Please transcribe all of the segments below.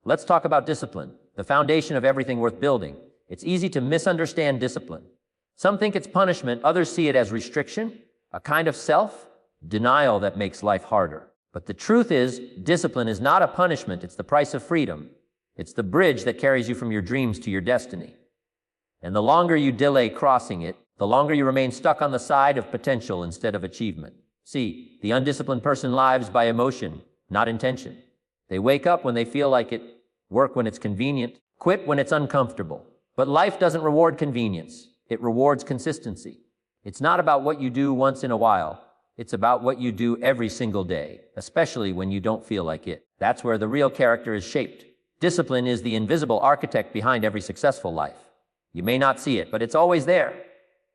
Let's talk about discipline, the foundation of everything worth building. It's easy to misunderstand discipline. Some think it's punishment, others see it as restriction, a kind of self-denial that makes life harder. But the truth is, discipline is not a punishment, it's the price of freedom. It's the bridge that carries you from your dreams to your destiny. And the longer you delay crossing it, the longer you remain stuck on the side of potential instead of achievement. See, the undisciplined person lives by emotion, not intention. They wake up when they feel like it, work when it's convenient, quit when it's uncomfortable. But life doesn't reward convenience. It rewards consistency. It's not about what you do once in a while. It's about what you do every single day, especially when you don't feel like it. That's where the real character is shaped. Discipline is the invisible architect behind every successful life. You may not see it, but it's always there.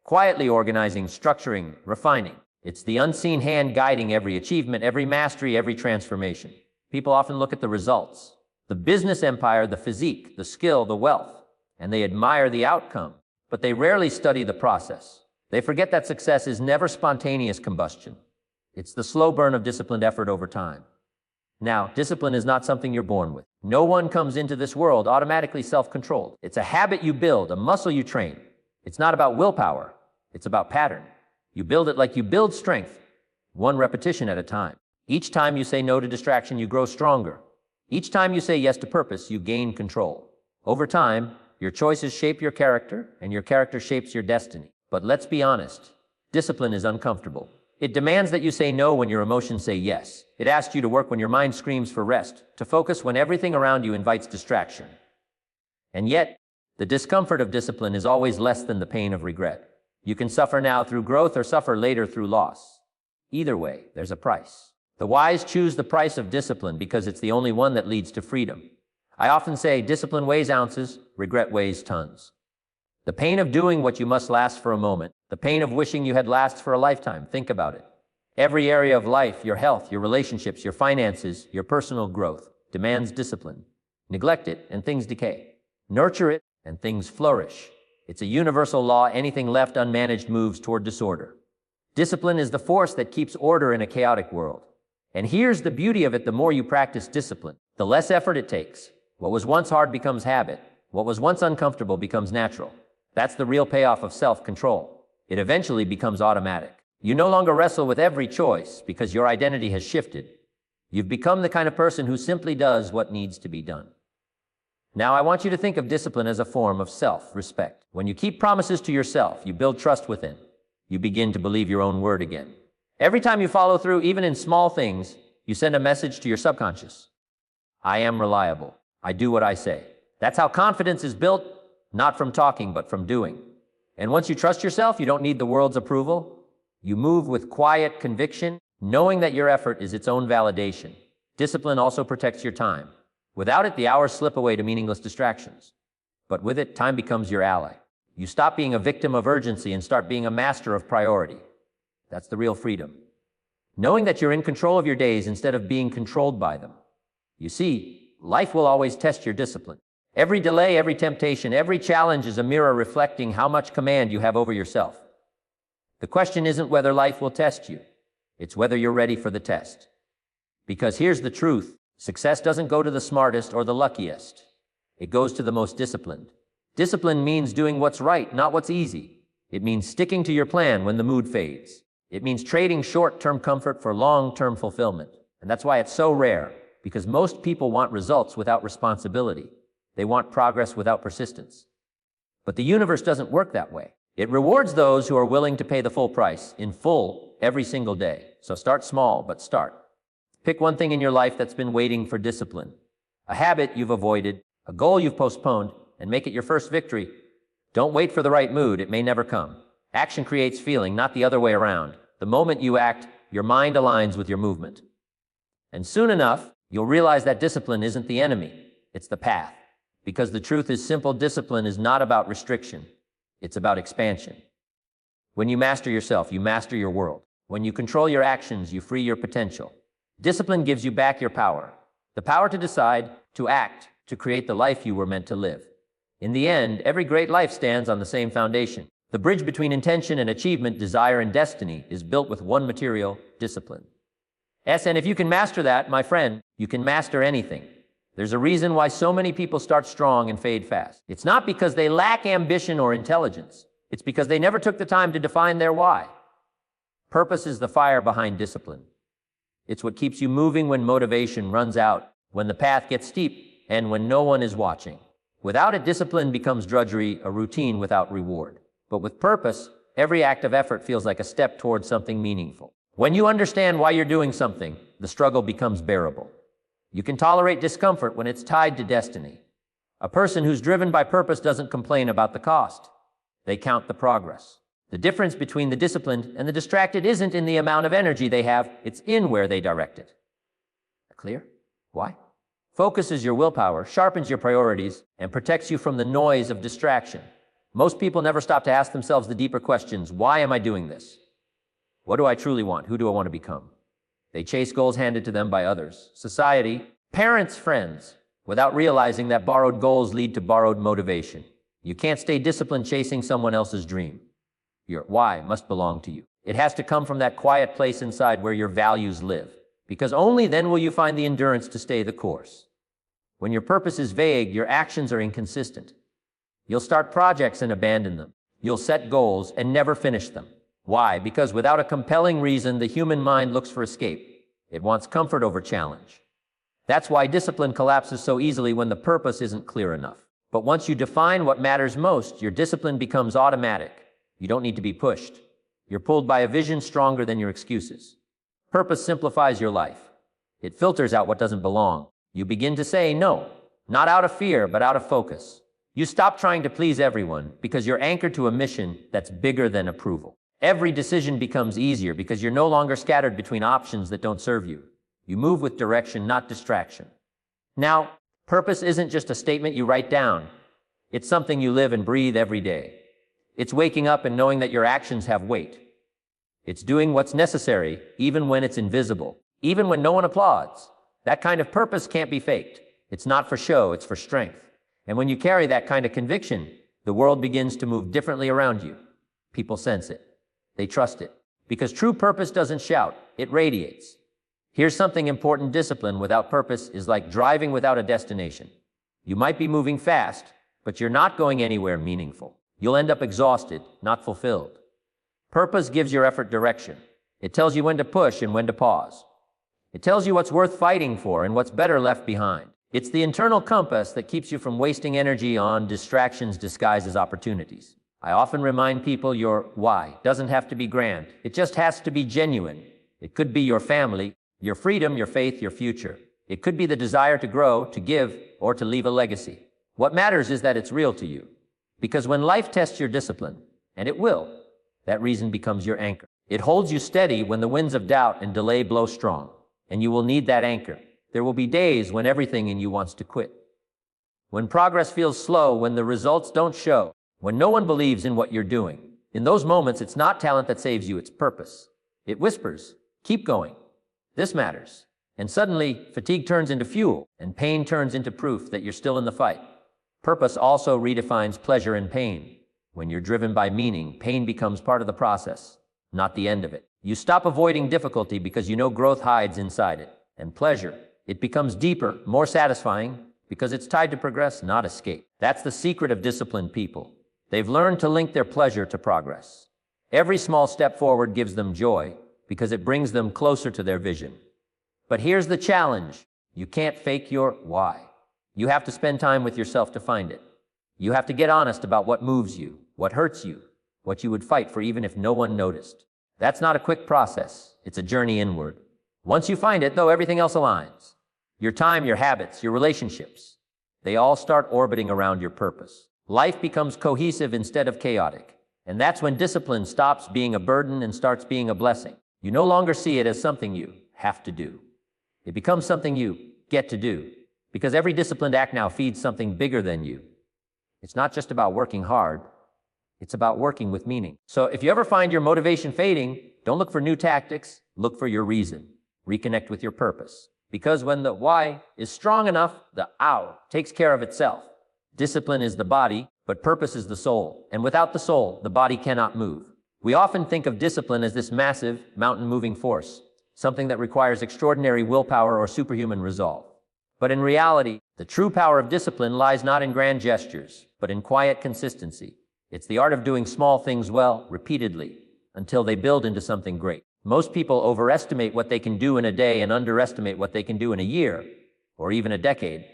Quietly organizing, structuring, refining. It's the unseen hand guiding every achievement, every mastery, every transformation. People often look at the results, the business empire, the physique, the skill, the wealth, and they admire the outcome, but they rarely study the process. They forget that success is never spontaneous combustion. It's the slow burn of disciplined effort over time. Now, discipline is not something you're born with. No one comes into this world automatically self-controlled. It's a habit you build, a muscle you train. It's not about willpower. It's about pattern. You build it like you build strength, one repetition at a time. Each time you say no to distraction, you grow stronger. Each time you say yes to purpose, you gain control. Over time, your choices shape your character, and your character shapes your destiny. But let's be honest, discipline is uncomfortable. It demands that you say no when your emotions say yes. It asks you to work when your mind screams for rest, to focus when everything around you invites distraction. And yet, the discomfort of discipline is always less than the pain of regret. You can suffer now through growth or suffer later through loss. Either way, there's a price. The wise choose the price of discipline because it's the only one that leads to freedom. I often say discipline weighs ounces, regret weighs tons. The pain of doing what you must last for a moment, the pain of wishing you had last for a lifetime. Think about it. Every area of life, your health, your relationships, your finances, your personal growth, demands discipline. Neglect it and things decay. Nurture it and things flourish. It's a universal law. Anything left unmanaged moves toward disorder. Discipline is the force that keeps order in a chaotic world. And here's the beauty of it: the more you practice discipline, the less effort it takes. What was once hard becomes habit. What was once uncomfortable becomes natural. That's the real payoff of self-control. It eventually becomes automatic. You no longer wrestle with every choice because your identity has shifted. You've become the kind of person who simply does what needs to be done. Now, I want you to think of discipline as a form of self-respect. When you keep promises to yourself, you build trust within. You begin to believe your own word again. Every time you follow through, even in small things, you send a message to your subconscious. I am reliable. I do what I say. That's how confidence is built, not from talking, but from doing. And once you trust yourself, you don't need the world's approval. You move with quiet conviction, knowing that your effort is its own validation. Discipline also protects your time. Without it, the hours slip away to meaningless distractions. But with it, time becomes your ally. You stop being a victim of urgency and start being a master of priority. That's the real freedom. Knowing that you're in control of your days instead of being controlled by them. You see, life will always test your discipline. Every delay, every temptation, every challenge is a mirror reflecting how much command you have over yourself. The question isn't whether life will test you. It's whether you're ready for the test. Because here's the truth. Success doesn't go to the smartest or the luckiest. It goes to the most disciplined. Discipline means doing what's right, not what's easy. It means sticking to your plan when the mood fades. It means trading short-term comfort for long-term fulfillment. And that's why it's so rare, because most people want results without responsibility. They want progress without persistence. But the universe doesn't work that way. It rewards those who are willing to pay the full price, in full, every single day. So start small, but start. Pick one thing in your life that's been waiting for discipline. A habit you've avoided, a goal you've postponed, and make it your first victory. Don't wait for the right mood, it may never come. Action creates feeling, not the other way around. The moment you act, your mind aligns with your movement. And soon enough, you'll realize that discipline isn't the enemy, it's the path. Because the truth is simple, discipline is not about restriction, it's about expansion. When you master yourself, you master your world. When you control your actions, you free your potential. Discipline gives you back your power. The power to decide, to act, to create the life you were meant to live. In the end, every great life stands on the same foundation. The bridge between intention and achievement, desire and destiny, is built with one material: discipline. And if you can master that, my friend, you can master anything. There's a reason why so many people start strong and fade fast. It's not because they lack ambition or intelligence. It's because they never took the time to define their why. Purpose is the fire behind discipline. It's what keeps you moving when motivation runs out, when the path gets steep, and when no one is watching. Without it, discipline becomes drudgery, a routine without reward. But with purpose, every act of effort feels like a step towards something meaningful. When you understand why you're doing something, the struggle becomes bearable. You can tolerate discomfort when it's tied to destiny. A person who's driven by purpose doesn't complain about the cost. They count the progress. The difference between the disciplined and the distracted isn't in the amount of energy they have, it's in where they direct it. Clear? Why? Focuses your willpower, sharpens your priorities, and protects you from the noise of distraction. Most people never stop to ask themselves the deeper questions. Why am I doing this? What do I truly want? Who do I want to become? They chase goals handed to them by others, society, parents, friends, without realizing that borrowed goals lead to borrowed motivation. You can't stay disciplined chasing someone else's dream. Your why must belong to you. It has to come from that quiet place inside where your values live, because only then will you find the endurance to stay the course. When your purpose is vague, your actions are inconsistent. You'll start projects and abandon them. You'll set goals and never finish them. Why? Because without a compelling reason, the human mind looks for escape. It wants comfort over challenge. That's why discipline collapses so easily when the purpose isn't clear enough. But once you define what matters most, your discipline becomes automatic. You don't need to be pushed. You're pulled by a vision stronger than your excuses. Purpose simplifies your life. It filters out what doesn't belong. You begin to say no, not out of fear, but out of focus. You stop trying to please everyone because you're anchored to a mission that's bigger than approval. Every decision becomes easier because you're no longer scattered between options that don't serve you. You move with direction, not distraction. Now, purpose isn't just a statement you write down. It's something you live and breathe every day. It's waking up and knowing that your actions have weight. It's doing what's necessary, even when it's invisible, even when no one applauds. That kind of purpose can't be faked. It's not for show, it's for strength. And when you carry that kind of conviction, the world begins to move differently around you. People sense it. They trust it. Because true purpose doesn't shout, it radiates. Here's something important: discipline without purpose is like driving without a destination. You might be moving fast, but you're not going anywhere meaningful. You'll end up exhausted, not fulfilled. Purpose gives your effort direction. It tells you when to push and when to pause. It tells you what's worth fighting for and what's better left behind. It's the internal compass that keeps you from wasting energy on distractions disguised as opportunities. I often remind people your why doesn't have to be grand. It just has to be genuine. It could be your family, your freedom, your faith, your future. It could be the desire to grow, to give, or to leave a legacy. What matters is that it's real to you. Because when life tests your discipline, and it will, that reason becomes your anchor. It holds you steady when the winds of doubt and delay blow strong. And you will need that anchor. There will be days when everything in you wants to quit. When progress feels slow, when the results don't show, when no one believes in what you're doing. In those moments, it's not talent that saves you, it's purpose. It whispers, keep going. This matters. And suddenly, fatigue turns into fuel, and pain turns into proof that you're still in the fight. Purpose also redefines pleasure and pain. When you're driven by meaning, pain becomes part of the process, not the end of it. You stop avoiding difficulty because you know growth hides inside it. And pleasure, it becomes deeper, more satisfying, because it's tied to progress, not escape. That's the secret of disciplined people. They've learned to link their pleasure to progress. Every small step forward gives them joy because it brings them closer to their vision. But here's the challenge. You can't fake your why. You have to spend time with yourself to find it. You have to get honest about what moves you, what hurts you, what you would fight for even if no one noticed. That's not a quick process. It's a journey inward. Once you find it, though, everything else aligns. Your time, your habits, your relationships, they all start orbiting around your purpose. Life becomes cohesive instead of chaotic. And that's when discipline stops being a burden and starts being a blessing. You no longer see it as something you have to do. It becomes something you get to do. Because every disciplined act now feeds something bigger than you. It's not just about working hard. It's about working with meaning. So if you ever find your motivation fading, don't look for new tactics. Look for your reason. Reconnect with your purpose. Because when the why is strong enough, the how takes care of itself. Discipline is the body, but purpose is the soul. And without the soul, the body cannot move. We often think of discipline as this massive, mountain-moving force, something that requires extraordinary willpower or superhuman resolve. But in reality, The true power of discipline lies not in grand gestures, but in quiet consistency. It's the art of doing small things well, repeatedly, until they build into something great. Most people overestimate what they can do in a day and underestimate what they can do in a year, or even a decade,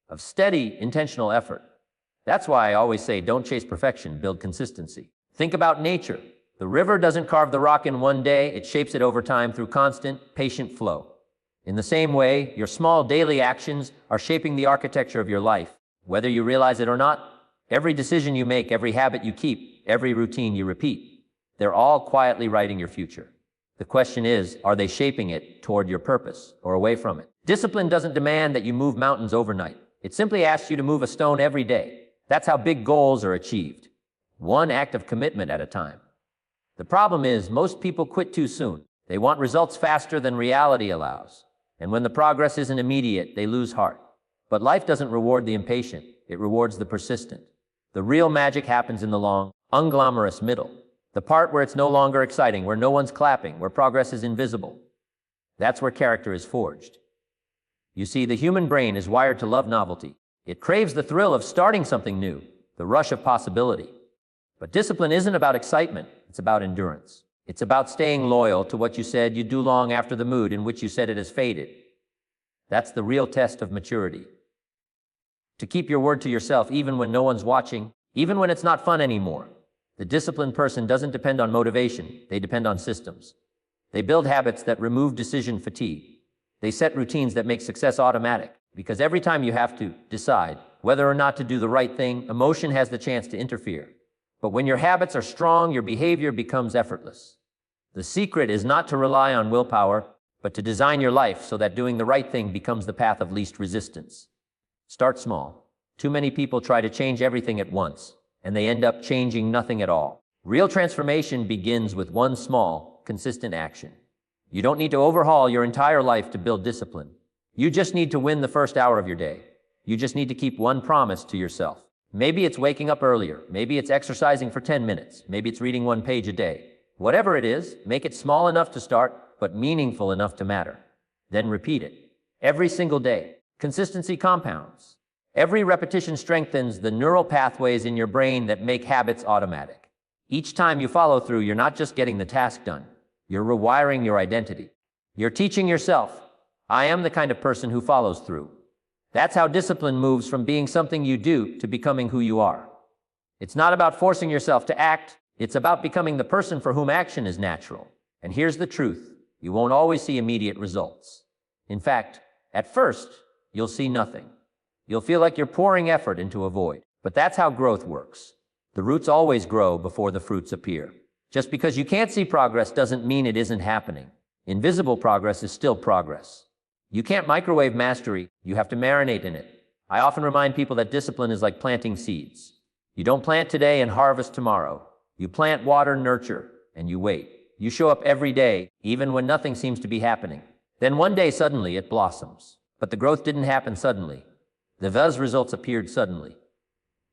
of steady, intentional effort. That's why I always say, don't chase perfection, build consistency. Think about nature. The river doesn't carve the rock in one day, it shapes it over time through constant, patient flow. In the same way, your small daily actions are shaping the architecture of your life. Whether you realize it or not, every decision you make, every habit you keep, every routine you repeat, they're all quietly writing your future. The question is, are they shaping it toward your purpose or away from it? Discipline doesn't demand that you move mountains overnight. It simply asks you to move a stone every day. That's how big goals are achieved. One act of commitment at a time. The problem is, most people quit too soon. They want results faster than reality allows. And when the progress isn't immediate, they lose heart. But life doesn't reward the impatient. It rewards the persistent. The real magic happens in the long, unglamorous middle. The part where it's no longer exciting, where no one's clapping, where progress is invisible. That's where character is forged. You see, the human brain is wired to love novelty. It craves the thrill of starting something new, the rush of possibility. But discipline isn't about excitement, it's about endurance. It's about staying loyal to what you said you'd do long after the mood in which you said it has faded. That's the real test of maturity. To keep your word to yourself even when no one's watching, even when it's not fun anymore. The disciplined person doesn't depend on motivation, they depend on systems. They build habits that remove decision fatigue. They set routines that make success automatic, because every time you have to decide whether or not to do the right thing, emotion has the chance to interfere. But when your habits are strong, your behavior becomes effortless. The secret is not to rely on willpower, but to design your life so that doing the right thing becomes the path of least resistance. Start small. Too many people try to change everything at once, and they end up changing nothing at all. Real transformation begins with one small, consistent action. You don't need to overhaul your entire life to build discipline. You just need to win the first hour of your day. You just need to keep one promise to yourself. Maybe it's waking up earlier. Maybe it's exercising for 10 minutes. Maybe it's reading one page a day. Whatever it is, make it small enough to start, but meaningful enough to matter. Then repeat it. Every single day. Consistency compounds. Every repetition strengthens the neural pathways in your brain that make habits automatic. Each time you follow through, you're not just getting the task done. You're rewiring your identity. You're teaching yourself, I am the kind of person who follows through. That's how discipline moves from being something you do to becoming who you are. It's not about forcing yourself to act. It's about becoming the person for whom action is natural. And here's the truth. You won't always see immediate results. In fact, at first, you'll see nothing. You'll feel like you're pouring effort into a void. But that's how growth works. The roots always grow before the fruits appear. Just because you can't see progress doesn't mean it isn't happening. Invisible progress is still progress. You can't microwave mastery, you have to marinate in it. I often remind people that discipline is like planting seeds. You don't plant today and harvest tomorrow. You plant, water, nurture, and you wait. You show up every day, even when nothing seems to be happening. Then one day suddenly it blossoms. But the growth didn't happen suddenly. The results appeared suddenly.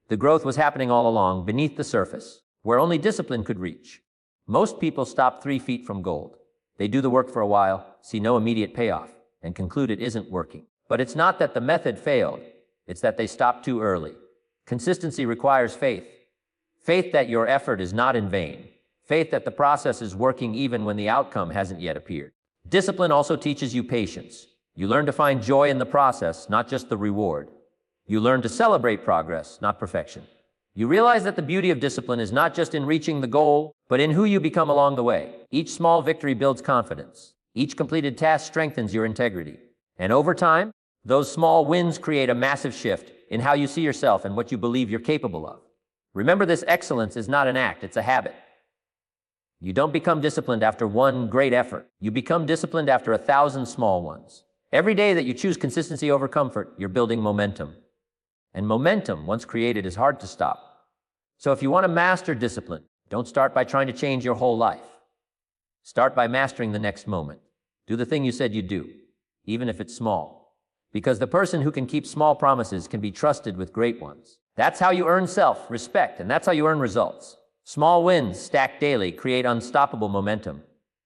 The growth was happening all along, beneath the surface, where only discipline could reach. Most people stop 3 feet from gold. They do the work for a while, see no immediate payoff, and conclude it isn't working. But it's not that the method failed, it's that they stopped too early. Consistency requires faith. Faith that your effort is not in vain. Faith that the process is working even when the outcome hasn't yet appeared. Discipline also teaches you patience. You learn to find joy in the process, not just the reward. You learn to celebrate progress, not perfection. You realize that the beauty of discipline is not just in reaching the goal, but in who you become along the way. Each small victory builds confidence. Each completed task strengthens your integrity. And over time, those small wins create a massive shift in how you see yourself and what you believe you're capable of. Remember, this excellence is not an act, it's a habit. You don't become disciplined after one great effort. You become disciplined after 1,000 small ones. Every day that you choose consistency over comfort, you're building momentum. And momentum, once created, is hard to stop. So if you want to master discipline, don't start by trying to change your whole life. Start by mastering the next moment. Do the thing you said you'd do, even if it's small. Because the person who can keep small promises can be trusted with great ones. That's how you earn self-respect, and that's how you earn results. Small wins stacked daily create unstoppable momentum.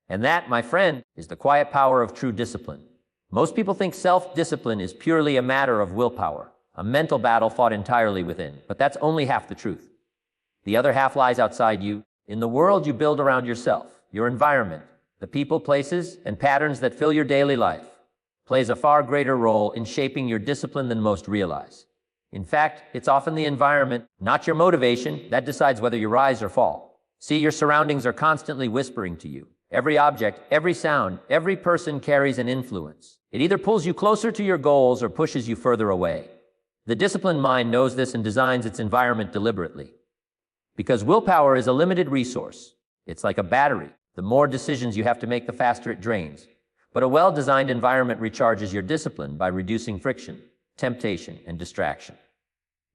And that, my friend, is the quiet power of true discipline. Most people think self-discipline is purely a matter of willpower, a mental battle fought entirely within, but that's only half the truth. The other half lies outside you, in the world you build around yourself. Your environment, the people, places, and patterns that fill your daily life, plays a far greater role in shaping your discipline than most realize. In fact, it's often the environment, not your motivation, that decides whether you rise or fall. See, your surroundings are constantly whispering to you. Every object, every sound, every person carries an influence. It either pulls you closer to your goals or pushes you further away. The disciplined mind knows this and designs its environment deliberately. Because willpower is a limited resource. It's like a battery. The more decisions you have to make, the faster it drains. But a well-designed environment recharges your discipline by reducing friction, temptation, and distraction.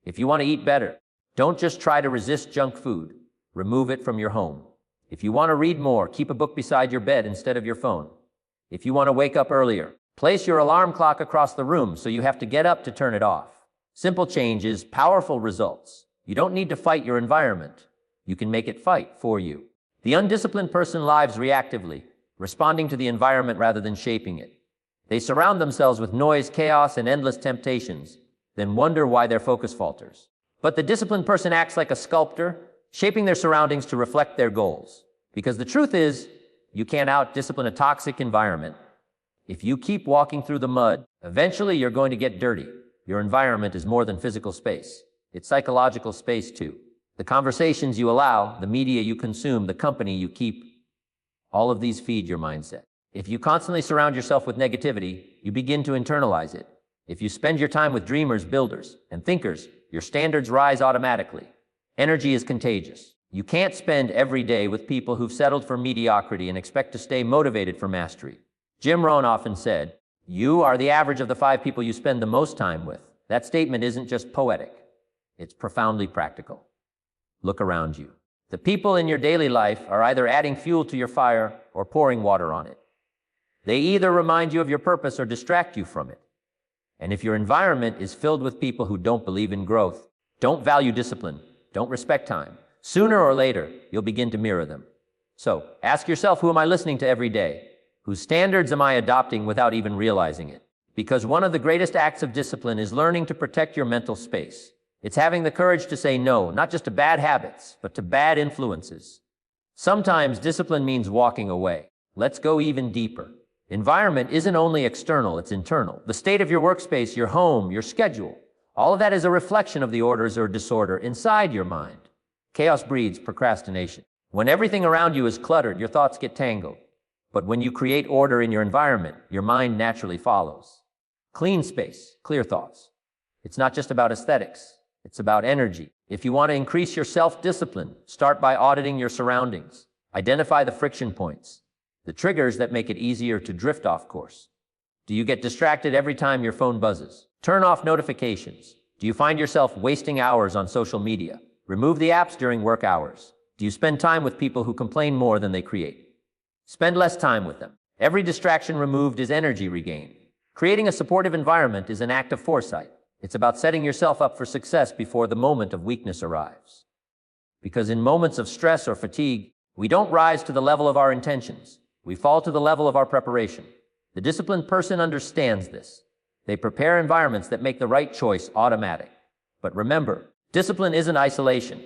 If you want to eat better, don't just try to resist junk food. Remove it from your home. If you want to read more, keep a book beside your bed instead of your phone. If you want to wake up earlier, place your alarm clock across the room so you have to get up to turn it off. Simple changes, powerful results. You don't need to fight your environment. You can make it fight for you. The undisciplined person lives reactively, responding to the environment rather than shaping it. They surround themselves with noise, chaos, and endless temptations, then wonder why their focus falters. But the disciplined person acts like a sculptor, shaping their surroundings to reflect their goals. Because the truth is, you can't out-discipline a toxic environment. If you keep walking through the mud, eventually you're going to get dirty. Your environment is more than physical space. It's psychological space too. The conversations you allow, the media you consume, the company you keep, all of these feed your mindset. If you constantly surround yourself with negativity, you begin to internalize it. If you spend your time with dreamers, builders, and thinkers, your standards rise automatically. Energy is contagious. You can't spend every day with people who've settled for mediocrity and expect to stay motivated for mastery. Jim Rohn often said, "You are the average of the 5 people you spend the most time with." That statement isn't just poetic. It's profoundly practical. Look around you. The people in your daily life are either adding fuel to your fire or pouring water on it. They either remind you of your purpose or distract you from it. And if your environment is filled with people who don't believe in growth, don't value discipline, don't respect time, sooner or later, you'll begin to mirror them. So, ask yourself, who am I listening to every day? Whose standards am I adopting without even realizing it? Because one of the greatest acts of discipline is learning to protect your mental space. It's having the courage to say no, not just to bad habits, but to bad influences. Sometimes discipline means walking away. Let's go even deeper. Environment isn't only external, it's internal. The state of your workspace, your home, your schedule, all of that is a reflection of the orders or disorder inside your mind. Chaos breeds procrastination. When everything around you is cluttered, your thoughts get tangled. But when you create order in your environment, your mind naturally follows. Clean space, clear thoughts. It's not just about aesthetics. It's about energy. If you want to increase your self-discipline, start by auditing your surroundings. Identify the friction points, the triggers that make it easier to drift off course. Do you get distracted every time your phone buzzes? Turn off notifications. Do you find yourself wasting hours on social media? Remove the apps during work hours. Do you spend time with people who complain more than they create? Spend less time with them. Every distraction removed is energy regained. Creating a supportive environment is an act of foresight. It's about setting yourself up for success before the moment of weakness arrives. Because in moments of stress or fatigue, we don't rise to the level of our intentions. We fall to the level of our preparation. The disciplined person understands this. They prepare environments that make the right choice automatic. But remember, discipline isn't isolation.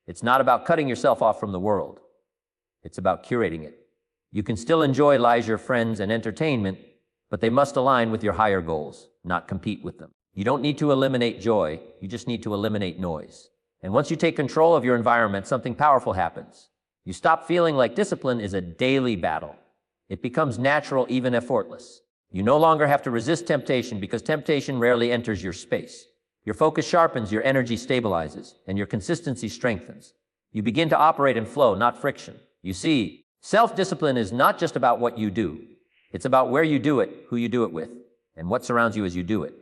It's not about cutting yourself off from the world. It's about curating it. You can still enjoy leisure, friends, and entertainment, but they must align with your higher goals, not compete with them. You don't need to eliminate joy, you just need to eliminate noise. And once you take control of your environment, something powerful happens. You stop feeling like discipline is a daily battle. It becomes natural, even effortless. You no longer have to resist temptation because temptation rarely enters your space. Your focus sharpens, your energy stabilizes, and your consistency strengthens. You begin to operate in flow, not friction. You see, self-discipline is not just about what you do. It's about where you do it, who you do it with, and what surrounds you as you do it.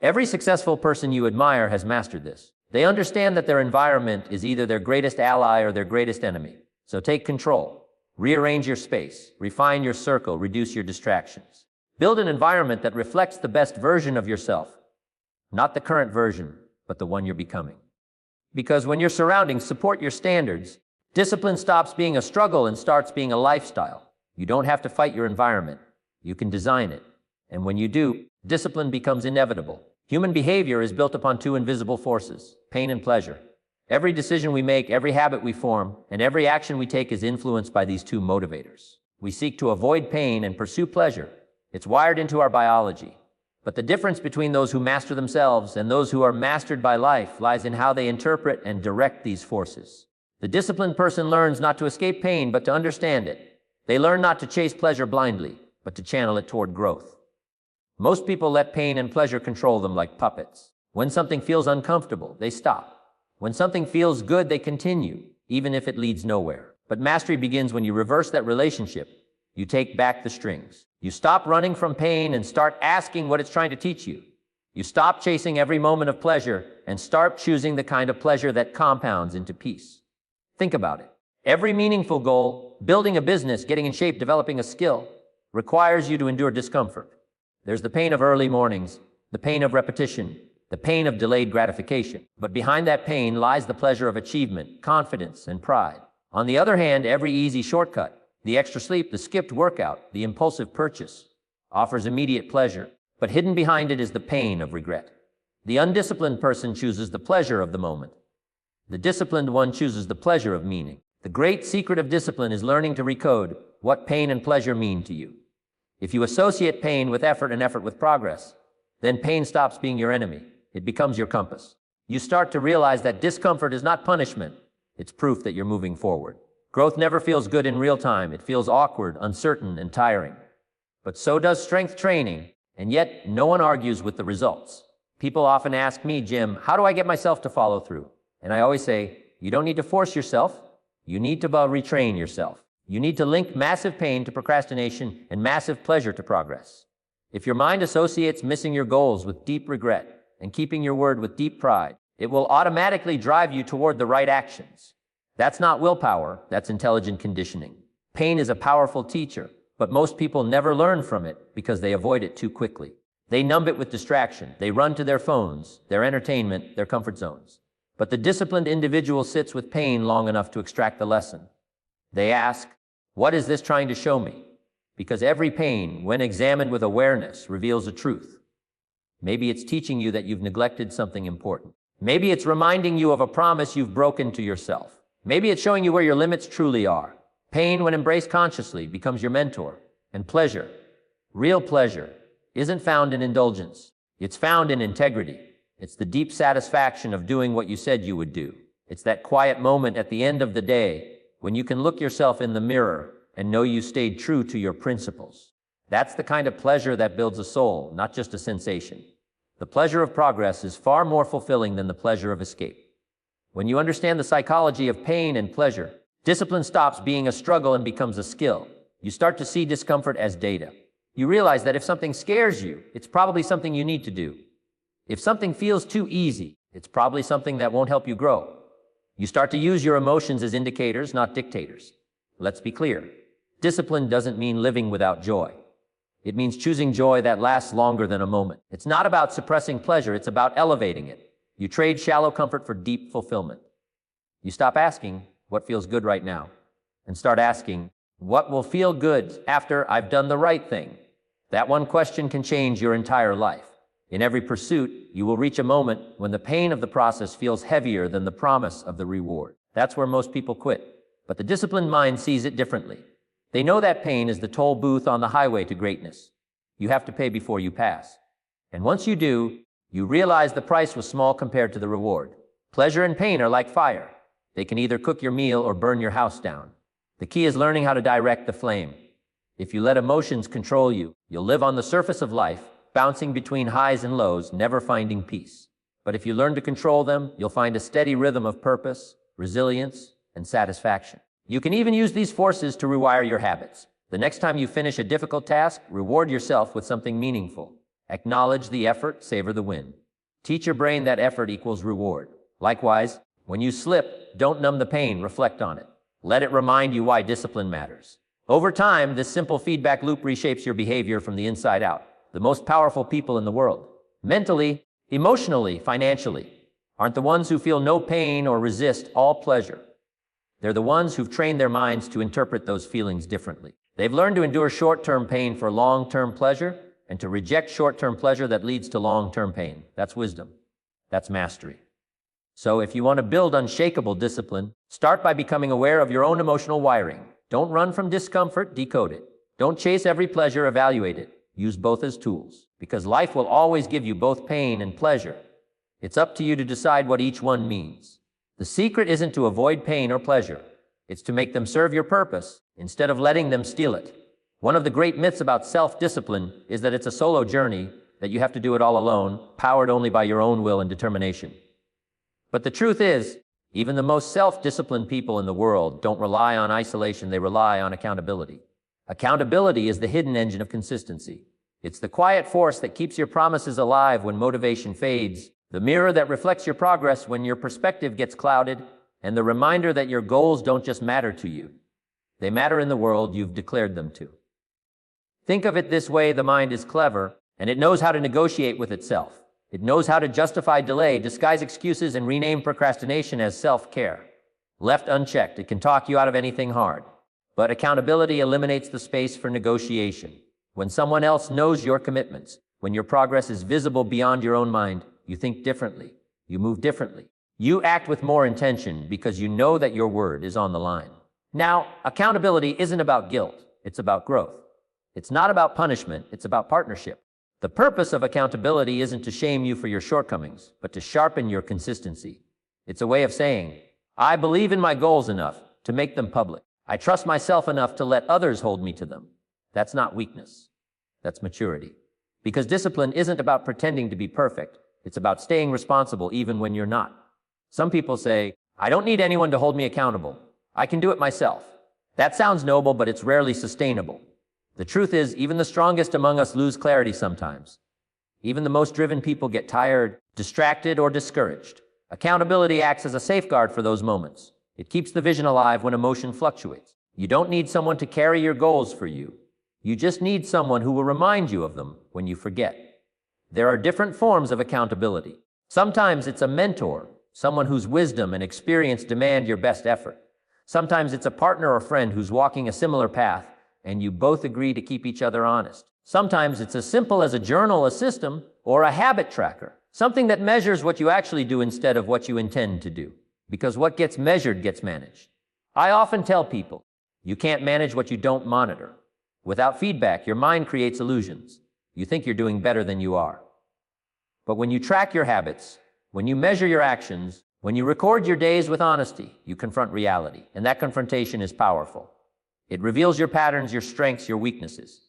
Every successful person you admire has mastered this. They understand that their environment is either their greatest ally or their greatest enemy. So take control. Rearrange your space. Refine your circle. Reduce your distractions. Build an environment that reflects the best version of yourself. Not the current version, but the one you're becoming. Because when your surroundings support your standards, discipline stops being a struggle and starts being a lifestyle. You don't have to fight your environment. You can design it. And when you do, discipline becomes inevitable. Human behavior is built upon two invisible forces, pain and pleasure. Every decision we make, every habit we form, and every action we take is influenced by these two motivators. We seek to avoid pain and pursue pleasure. It's wired into our biology. But the difference between those who master themselves and those who are mastered by life lies in how they interpret and direct these forces. The disciplined person learns not to escape pain, but to understand it. They learn not to chase pleasure blindly, but to channel it toward growth. Most people let pain and pleasure control them like puppets. When something feels uncomfortable, they stop. When something feels good, they continue, even if it leads nowhere. But mastery begins when you reverse that relationship. You take back the strings. You stop running from pain and start asking what it's trying to teach you. You stop chasing every moment of pleasure and start choosing the kind of pleasure that compounds into peace. Think about it. Every meaningful goal, building a business, getting in shape, developing a skill, requires you to endure discomfort. There's the pain of early mornings, the pain of repetition, the pain of delayed gratification. But behind that pain lies the pleasure of achievement, confidence, and pride. On the other hand, every easy shortcut, the extra sleep, the skipped workout, the impulsive purchase, offers immediate pleasure, but hidden behind it is the pain of regret. The undisciplined person chooses the pleasure of the moment. The disciplined one chooses the pleasure of meaning. The great secret of discipline is learning to recode what pain and pleasure mean to you. If you associate pain with effort and effort with progress, then pain stops being your enemy. It becomes your compass. You start to realize that discomfort is not punishment. It's proof that you're moving forward. Growth never feels good in real time. It feels awkward, uncertain, and tiring. But so does strength training, and yet no one argues with the results. People often ask me, Jim, how do I get myself to follow through? And I always say, you don't need to force yourself. You need to retrain yourself. You need to link massive pain to procrastination and massive pleasure to progress. If your mind associates missing your goals with deep regret and keeping your word with deep pride, it will automatically drive you toward the right actions. That's not willpower, that's intelligent conditioning. Pain is a powerful teacher, but most people never learn from it because they avoid it too quickly. They numb it with distraction. They run to their phones, their entertainment, their comfort zones. But the disciplined individual sits with pain long enough to extract the lesson. They ask, what is this trying to show me? Because every pain, when examined with awareness, reveals a truth. Maybe it's teaching you that you've neglected something important. Maybe it's reminding you of a promise you've broken to yourself. Maybe it's showing you where your limits truly are. Pain, when embraced consciously, becomes your mentor. And pleasure, real pleasure, isn't found in indulgence. It's found in integrity. It's the deep satisfaction of doing what you said you would do. It's that quiet moment at the end of the day when you can look yourself in the mirror and know you stayed true to your principles. That's the kind of pleasure that builds a soul, not just a sensation. The pleasure of progress is far more fulfilling than the pleasure of escape. When you understand the psychology of pain and pleasure, discipline stops being a struggle and becomes a skill. You start to see discomfort as data. You realize that if something scares you, it's probably something you need to do. If something feels too easy, it's probably something that won't help you grow. You start to use your emotions as indicators, not dictators. Let's be clear. Discipline doesn't mean living without joy. It means choosing joy that lasts longer than a moment. It's not about suppressing pleasure, it's about elevating it. You trade shallow comfort for deep fulfillment. You stop asking, what feels good right now? And start asking, what will feel good after I've done the right thing? That one question can change your entire life. In every pursuit, you will reach a moment when the pain of the process feels heavier than the promise of the reward. That's where most people quit. But the disciplined mind sees it differently. They know that pain is the toll booth on the highway to greatness. You have to pay before you pass. And once you do, you realize the price was small compared to the reward. Pleasure and pain are like fire. They can either cook your meal or burn your house down. The key is learning how to direct the flame. If you let emotions control you, you'll live on the surface of life, bouncing between highs and lows, never finding peace. But if you learn to control them, you'll find a steady rhythm of purpose, resilience, and satisfaction. You can even use these forces to rewire your habits. The next time you finish a difficult task, reward yourself with something meaningful. Acknowledge the effort, savor the win. Teach your brain that effort equals reward. Likewise, when you slip, don't numb the pain, reflect on it. Let it remind you why discipline matters. Over time, this simple feedback loop reshapes your behavior from the inside out. The most powerful people in the world, mentally, emotionally, financially, aren't the ones who feel no pain or resist all pleasure. They're the ones who've trained their minds to interpret those feelings differently. They've learned to endure short-term pain for long-term pleasure, and to reject short-term pleasure that leads to long-term pain. That's wisdom. That's mastery. So if you want to build unshakable discipline, start by becoming aware of your own emotional wiring. Don't run from discomfort, decode it. Don't chase every pleasure, evaluate it. Use both as tools, because life will always give you both pain and pleasure. It's up to you to decide what each one means. The secret isn't to avoid pain or pleasure. It's to make them serve your purpose instead of letting them steal it. One of the great myths about self-discipline is that it's a solo journey, that you have to do it all alone, powered only by your own will and determination. But the truth is, even the most self-disciplined people in the world don't rely on isolation, they rely on accountability. Accountability is the hidden engine of consistency. It's the quiet force that keeps your promises alive when motivation fades, the mirror that reflects your progress when your perspective gets clouded, and the reminder that your goals don't just matter to you. They matter in the world you've declared them to. Think of it this way: the mind is clever, and it knows how to negotiate with itself. It knows how to justify delay, disguise excuses, and rename procrastination as self-care. Left unchecked, it can talk you out of anything hard. But accountability eliminates the space for negotiation. When someone else knows your commitments, when your progress is visible beyond your own mind, you think differently. You move differently. You act with more intention because you know that your word is on the line. Now, accountability isn't about guilt. It's about growth. It's not about punishment. It's about partnership. The purpose of accountability isn't to shame you for your shortcomings, but to sharpen your consistency. It's a way of saying, I believe in my goals enough to make them public. I trust myself enough to let others hold me to them. That's not weakness. That's maturity. Because discipline isn't about pretending to be perfect. It's about staying responsible even when you're not. Some people say, I don't need anyone to hold me accountable. I can do it myself. That sounds noble, but it's rarely sustainable. The truth is, even the strongest among us lose clarity sometimes. Even the most driven people get tired, distracted, or discouraged. Accountability acts as a safeguard for those moments. It keeps the vision alive when emotion fluctuates. You don't need someone to carry your goals for you. You just need someone who will remind you of them when you forget. There are different forms of accountability. Sometimes it's a mentor, someone whose wisdom and experience demand your best effort. Sometimes it's a partner or friend who's walking a similar path, and you both agree to keep each other honest. Sometimes it's as simple as a journal, a system, or a habit tracker, something that measures what you actually do instead of what you intend to do. Because what gets measured gets managed. I often tell people, you can't manage what you don't monitor. Without feedback, your mind creates illusions. You think you're doing better than you are. But when you track your habits, when you measure your actions, when you record your days with honesty, you confront reality. And that confrontation is powerful. It reveals your patterns, your strengths, your weaknesses.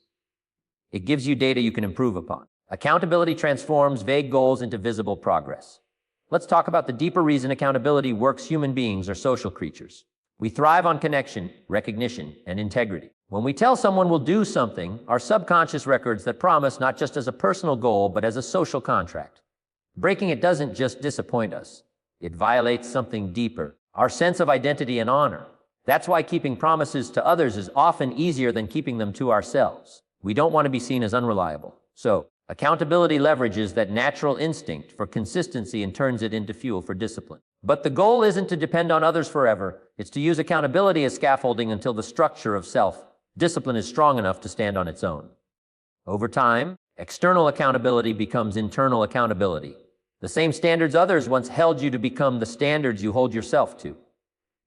It gives you data you can improve upon. Accountability transforms vague goals into visible progress. Let's talk about the deeper reason accountability works. Human beings are social creatures. We thrive on connection, recognition, and integrity. When we tell someone we'll do something, our subconscious records that promise not just as a personal goal, but as a social contract. Breaking it doesn't just disappoint us. It violates something deeper, our sense of identity and honor. That's why keeping promises to others is often easier than keeping them to ourselves. We don't want to be seen as unreliable. So, accountability leverages that natural instinct for consistency and turns it into fuel for discipline. But the goal isn't to depend on others forever. It's to use accountability as scaffolding until the structure of self-discipline is strong enough to stand on its own. Over time, external accountability becomes internal accountability. The same standards others once held you to become the standards you hold yourself to.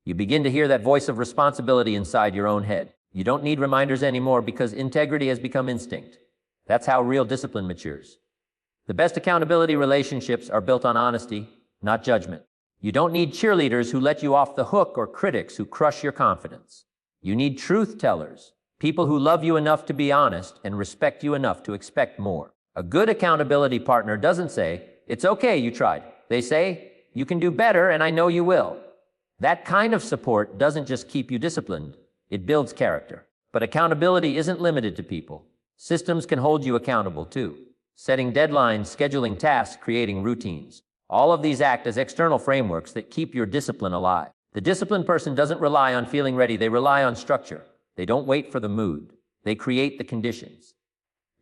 You begin to hear that voice of responsibility inside your own head. You don't need reminders anymore because integrity has become instinct. That's how real discipline matures. The best accountability relationships are built on honesty, not judgment. You don't need cheerleaders who let you off the hook or critics who crush your confidence. You need truth tellers, people who love you enough to be honest and respect you enough to expect more. A good accountability partner doesn't say, "It's okay, you tried." They say, "You can do better and I know you will." That kind of support doesn't just keep you disciplined, it builds character. But accountability isn't limited to people. Systems can hold you accountable too. Setting deadlines, scheduling tasks, creating routines. All of these act as external frameworks that keep your discipline alive. The disciplined person doesn't rely on feeling ready, they rely on structure. They don't wait for the mood. They create the conditions.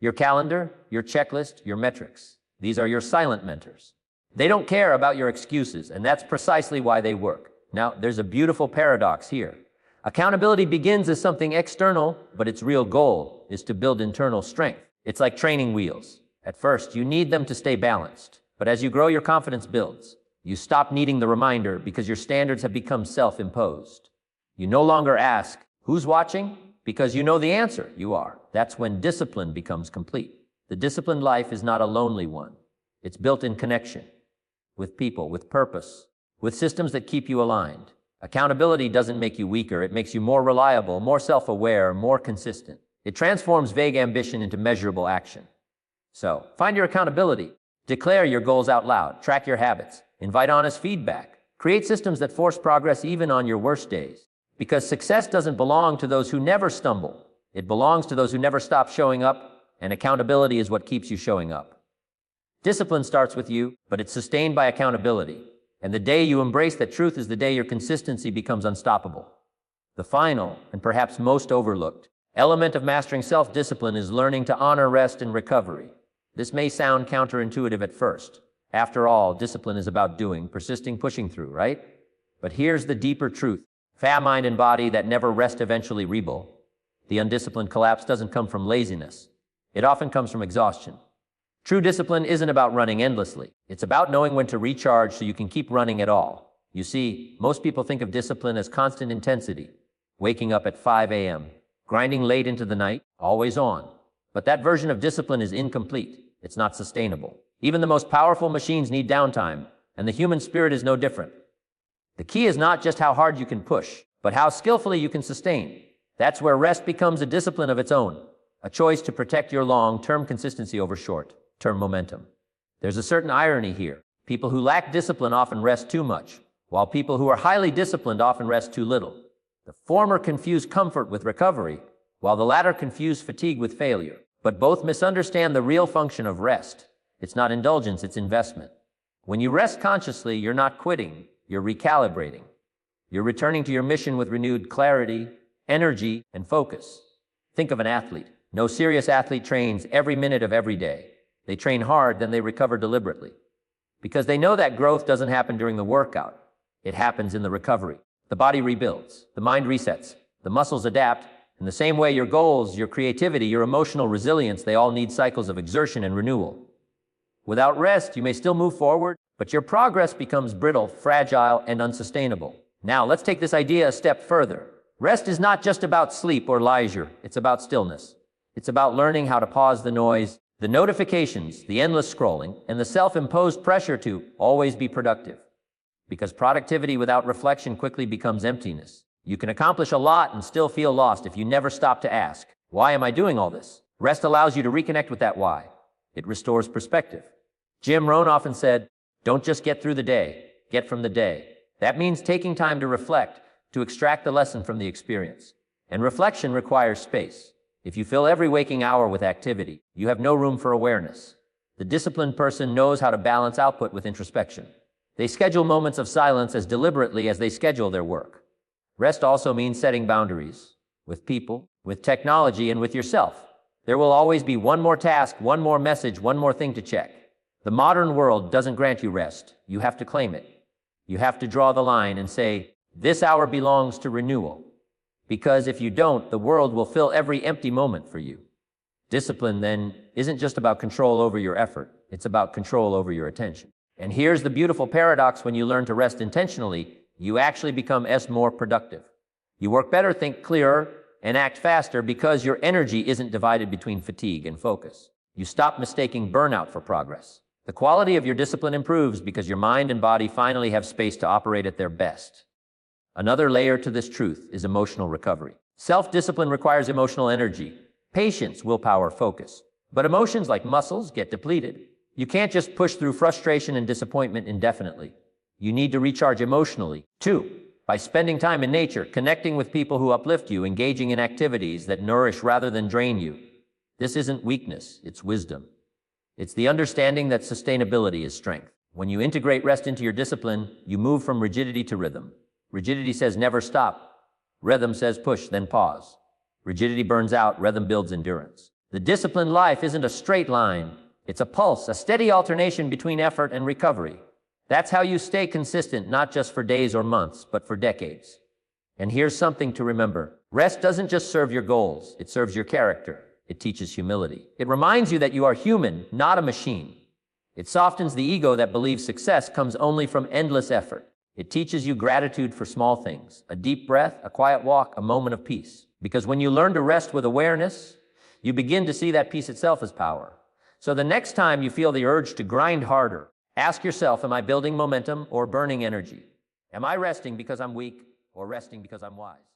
Your calendar, your checklist, your metrics. These are your silent mentors. They don't care about your excuses, and that's precisely why they work. Now, there's a beautiful paradox here. Accountability begins as something external, but its real goal is to build internal strength. It's like training wheels. At first, you need them to stay balanced, but as you grow, your confidence builds. You stop needing the reminder because your standards have become self-imposed. You no longer ask, who's watching? Because you know the answer, you are. That's when discipline becomes complete. The disciplined life is not a lonely one. It's built in connection, with people, with purpose, with systems that keep you aligned. Accountability doesn't make you weaker, it makes you more reliable, more self-aware, more consistent. It transforms vague ambition into measurable action. So, find your accountability. Declare your goals out loud, track your habits, invite honest feedback, create systems that force progress even on your worst days. Because success doesn't belong to those who never stumble. It belongs to those who never stop showing up, and accountability is what keeps you showing up. Discipline starts with you, but it's sustained by accountability. And the day you embrace that truth is the day your consistency becomes unstoppable. The final, and perhaps most overlooked, element of mastering self-discipline is learning to honor rest and recovery. This may sound counterintuitive at first. After all, discipline is about doing, persisting, pushing through, right? But here's the deeper truth. Mind and body that never rest eventually rebuild. The undisciplined collapse doesn't come from laziness. It often comes from exhaustion. True discipline isn't about running endlessly. It's about knowing when to recharge so you can keep running at all. You see, most people think of discipline as constant intensity. Waking up at 5 a.m., grinding late into the night, always on. But that version of discipline is incomplete. It's not sustainable. Even the most powerful machines need downtime, and the human spirit is no different. The key is not just how hard you can push, but how skillfully you can sustain. That's where rest becomes a discipline of its own, a choice to protect your long-term consistency over short-term momentum. There's a certain irony here. People who lack discipline often rest too much, while people who are highly disciplined often rest too little. The former confuse comfort with recovery, while the latter confuse fatigue with failure. But both misunderstand the real function of rest. It's not indulgence, it's investment. When you rest consciously, you're not quitting, you're recalibrating. You're returning to your mission with renewed clarity, energy, and focus. Think of an athlete. No serious athlete trains every minute of every day. They train hard, then they recover deliberately. Because they know that growth doesn't happen during the workout. It happens in the recovery. The body rebuilds, the mind resets, the muscles adapt. In the same way, your goals, your creativity, your emotional resilience, they all need cycles of exertion and renewal. Without rest, you may still move forward, but your progress becomes brittle, fragile, and unsustainable. Now, let's take this idea a step further. Rest is not just about sleep or leisure. It's about stillness. It's about learning how to pause the noise, the notifications, the endless scrolling, and the self-imposed pressure to always be productive. Because productivity without reflection quickly becomes emptiness. You can accomplish a lot and still feel lost if you never stop to ask, why am I doing all this? Rest allows you to reconnect with that why. It restores perspective. Jim Rohn often said, don't just get through the day, get from the day. That means taking time to reflect, to extract the lesson from the experience. And reflection requires space. If you fill every waking hour with activity, you have no room for awareness. The disciplined person knows how to balance output with introspection. They schedule moments of silence as deliberately as they schedule their work. Rest also means setting boundaries with people, with technology, and with yourself. There will always be one more task, one more message, one more thing to check. The modern world doesn't grant you rest. You have to claim it. You have to draw the line and say, this hour belongs to renewal. Because if you don't, the world will fill every empty moment for you. Discipline, then, isn't just about control over your effort. It's about control over your attention. And here's the beautiful paradox: when you learn to rest intentionally, you actually become more productive. You work better, think clearer, and act faster because your energy isn't divided between fatigue and focus. You stop mistaking burnout for progress. The quality of your discipline improves because your mind and body finally have space to operate at their best. Another layer to this truth is emotional recovery. Self-discipline requires emotional energy, patience, willpower, focus. But emotions, like muscles, get depleted. You can't just push through frustration and disappointment indefinitely. You need to recharge emotionally, too, by spending time in nature, connecting with people who uplift you, engaging in activities that nourish rather than drain you. This isn't weakness, it's wisdom. It's the understanding that sustainability is strength. When you integrate rest into your discipline, you move from rigidity to rhythm. Rigidity says never stop. Rhythm says push, then pause. Rigidity burns out, rhythm builds endurance. The disciplined life isn't a straight line. It's a pulse, a steady alternation between effort and recovery. That's how you stay consistent, not just for days or months, but for decades. And here's something to remember. Rest doesn't just serve your goals, it serves your character. It teaches humility. It reminds you that you are human, not a machine. It softens the ego that believes success comes only from endless effort. It teaches you gratitude for small things, a deep breath, a quiet walk, a moment of peace. Because when you learn to rest with awareness, you begin to see that peace itself as power. So the next time you feel the urge to grind harder, ask yourself, am I building momentum or burning energy? Am I resting because I'm weak or resting because I'm wise?